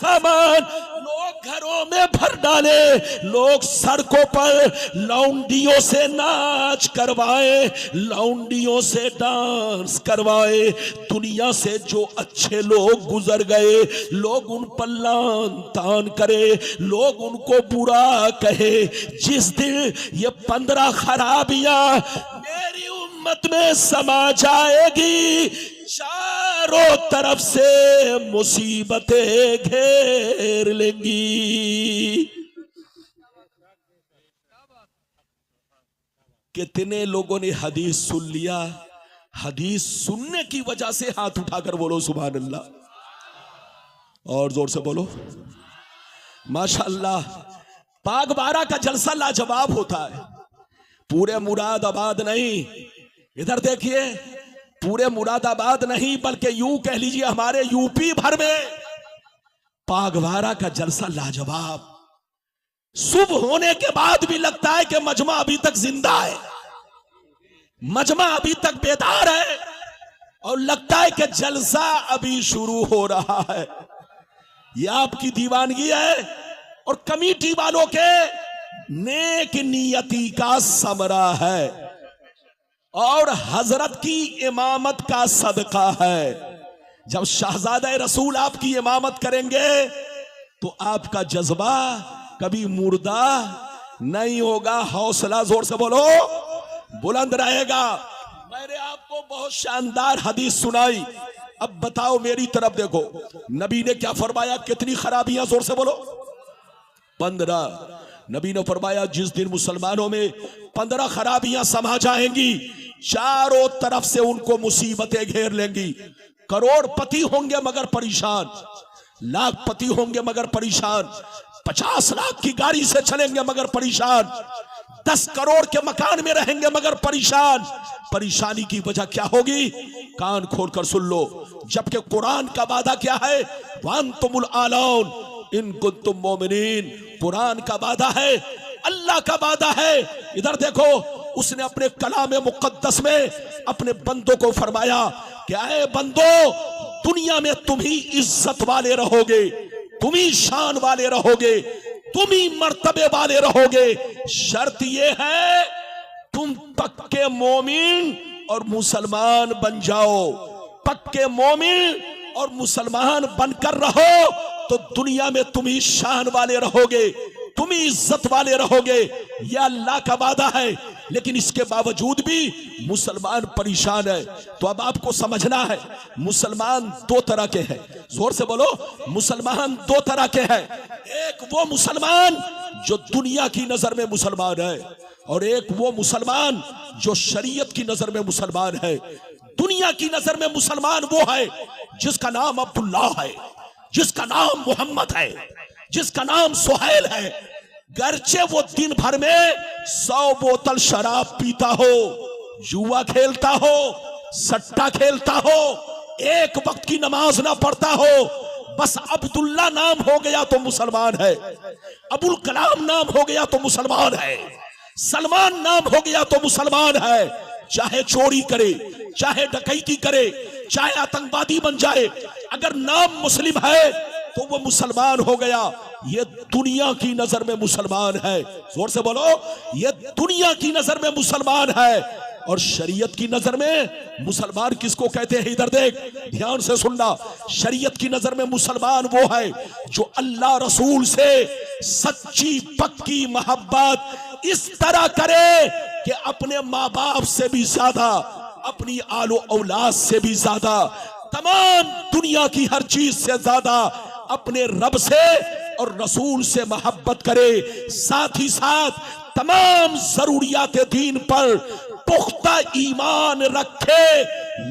सामान लोग घरों में भर डाले, लोग सड़कों पर लौंडियों से नाच करवाए, लौंडियों से डांस करवाए। दुनिया से जो अच्छे लोग गुजर गए, लोग उन पर लान तान करे, लोग उनको बुरा कहे। जिस दिन ये 15 खराबियां मेरी उम्मत में समा जाएगी, चारों तरफ से मुसीबतें घेर लेंगी। कितने लोगों ने हदीस सुन लिया, हदीस सुनने की वजह से हाथ उठाकर बोलो सुभान अल्लाह, और जोर से बोलो माशाअल्लाह। बागबारा का जलसा लाजवाब होता है, पूरे मुरादाबाद नहीं, इधर देखिए, पूरे मुरादाबाद नहीं बल्कि यूं कह लीजिए हमारे यूपी भर में बागबारा का जलसा लाजवाब। सुबह होने के बाद भी लगता है कि मजमा अभी तक जिंदा है, मजमा अभी तक बेदार है, और लगता है कि जलसा अभी शुरू हो रहा है। यह आपकी दीवानगी है और कमेटी वालों के नेक नियति का समरा है और हजरत की इमामत का सदका है। जब शहजादा रसूल आपकी इमामत करेंगे तो आपका जज्बा कभी मुर्दा नहीं होगा, हौसला जोर से बोलो बुलंद रहेगा। मैंने आपको बहुत शानदार हदीस सुनाई, अब बताओ मेरी तरफ देखो, नबी ने क्या फरमाया? कितनी खराबियां? जोर से बोलो 15। नबी ने फरमाया जिस दिन मुसलमानों में 15 खराबियां समा जाएंगी, चारों तरफ से उनको मुसीबतें घेर लेंगी। करोड़पति होंगे मगर परेशान, लाखपति होंगे मगर परेशान, 50 लाख की गाड़ी से चलेंगे मगर परेशान, 10 करोड़ के मकान में रहेंगे मगर परेशान। परेशानी की वजह क्या होगी? कान खोलकर सुन लो, जबकि कुरान का वादा क्या है? वांतुमुल आलौन इन कुंतुम मोमिनीन। कुरान का वादा है, अल्लाह का वादा है। इधर देखो, उसने अपने कलाम मुकद्दस में अपने बंदों को फरमाया कि ऐ बंदो, दुनिया में तुम ही इज्जत वाले रहोगे, तुम ही शान वाले रहोगे, तुम ही मर्तबे वाले रहोगे। शर्त यह है तुम पक्के मोमिन और मुसलमान बन जाओ। पक्के मोमिन और मुसलमान बनकर रहो तो दुनिया में तुम ही शान वाले रहोगे, तुम ही इज्जत वाले रहोगे। यह अल्लाह का वादा है, लेकिन इसके बावजूद भी मुसलमान परेशान है। तो अब आपको समझना है, मुसलमान 2 तरह के हैं। जोर से बोलो, मुसलमान 2 तरह के हैं। एक वो मुसलमान जो दुनिया की नजर में मुसलमान है, और एक वो मुसलमान जो शरीयत की नजर में मुसलमान है। दुनिया की नजर में मुसलमान वो है जिसका नाम अब्दुल्ला है, जिसका नाम मोहम्मद है, जिसका नाम सुहैल है। गर्चे वो दिन भर में 100 बोतल शराब पीता हो, जुआ खेलता हो, सट्टा खेलता हो, एक वक्त की नमाज ना पढ़ता हो, बस अब्दुल्ला नाम हो गया तो मुसलमान है, अबुल कलाम नाम हो गया तो मुसलमान है, सलमान नाम हो गया तो मुसलमान है। चाहे चोरी करे, चाहे डकैती करे, चाहे आतंकवादी बन जाए, अगर नाम मुस्लिम है तो वो मुसलमान हो गया। ये दुनिया की नजर में मुसलमान है। जोर से बोलो, ये दुनिया की नजर में मुसलमान है। और शरीयत की नजर में मुसलमान किसको कहते हैं? इधर देख, ध्यान से सुनना। शरीयत की नजर में मुसलमान वो है जो अल्लाह रसूल से सच्ची पक्की मोहब्बत इस तरह करे कि अपने माँ बाप से भी ज्यादा, अपनी आलो औलाद से भी ज्यादा, तमाम दुनिया की हर चीज से ज्यादा अपने रब से और रसूल से मोहब्बत करे। साथ ही साथ तमाम जरूरियात दीन पर पुख्ता ईमान रखे।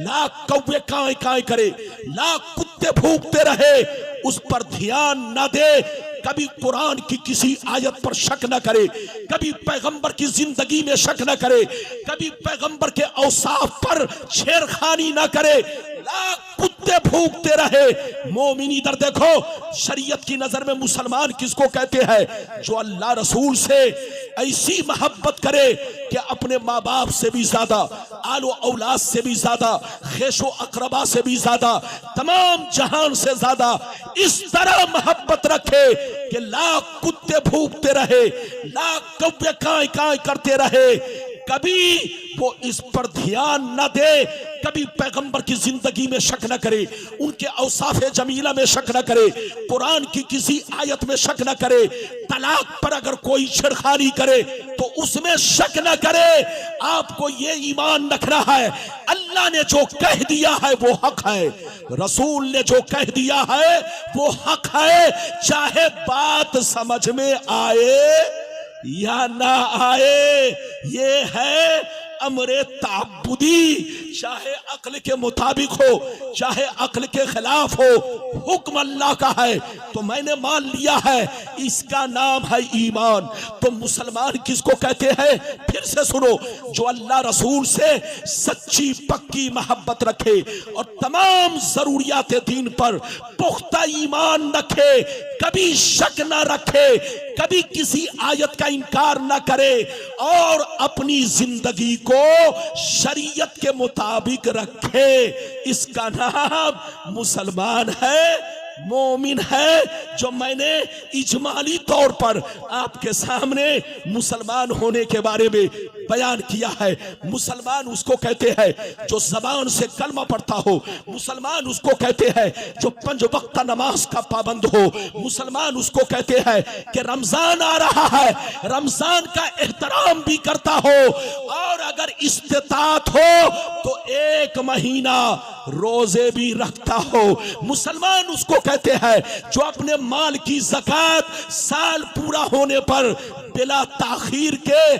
लाख कौवे काए काए करे, लाख कुत्ते भूखते रहे, उस पर ध्यान न दे, कभी कुरान की किसी आयत पर शक न करे, कभी पैगंबर की जिंदगी में शक न करे, कभी पैगंबर के औसाफ पर छेड़खानी न करे। लाख कुत्ते भूखते रहे। मोमिन इधर देखो, शरीयत की नजर में मुसलमान किसको कहते हैं? जो अल्लाह रसूल से ऐसी मोहब्बत करे कि अपने माँ बाप से भी ज्यादा, आलो औलाद से भी ज्यादा, खेशो अकरबा से भी ज्यादा, तमाम जहान से ज्यादा इस तरह मोहब्बत रखे कि लाख कुत्ते भूखते रहे, लाख कौवे काई काई करते रहे, कभी वो इस पर ध्यान न दे, कभी पैगंबर की जिंदगी में शक न करे, उनके औसाफे जमीला में शक न करे, कुरान की किसी आयत में शक न करे, तलाक पर अगर कोई छेड़खानी करे तो उसमें शक न करे। आपको ये ईमान रखना है, अल्लाह ने जो कह दिया है वो हक है, रसूल ने जो कह दिया है वो हक है, चाहे बात समझ में आए या ना आए। ये है अमरे ताबुदी, चाहे अक्ल के मुताबिक हो चाहे अक्ल के खिलाफ हो, हुक्म अल्लाह का है तो मैंने मान लिया है, इसका नाम है ईमान। तो मुसलमान किसको कहते हैं? फिर से सुनो, जो अल्लाह रसूल से सच्ची पक्की मोहब्बत रखे और तमाम जरूरियात दीन पर पुख्ता ईमान रखे, कभी शक ना रखे, कभी किसी आयत का इनकार ना करे और अपनी जिंदगी को शरीयत के मुताबिक रखे, इसका नाम मुसलमान है, मोमिन है। जो मैंने इजमाली तौर पर आपके सामने मुसलमान होने के बारे में बयान किया है। मुसलमान उसको कहते हैं जो जबान से कलमा पढ़ता हो, मुसलमान उसको कहते हैं जो 5 वक्त नमाज का पाबंद हो, मुसलमान उसको कहते हैं कि रमजान आ रहा है, रमजान का एहतराम भी करता हो और अगर इस्तिताअत हो तो 1 महीना रोजे भी रखता हो। मुसलमान उसको कहते हैं जो अपने माल की ज़कात साल पूरा होने पर बिला ताखीर के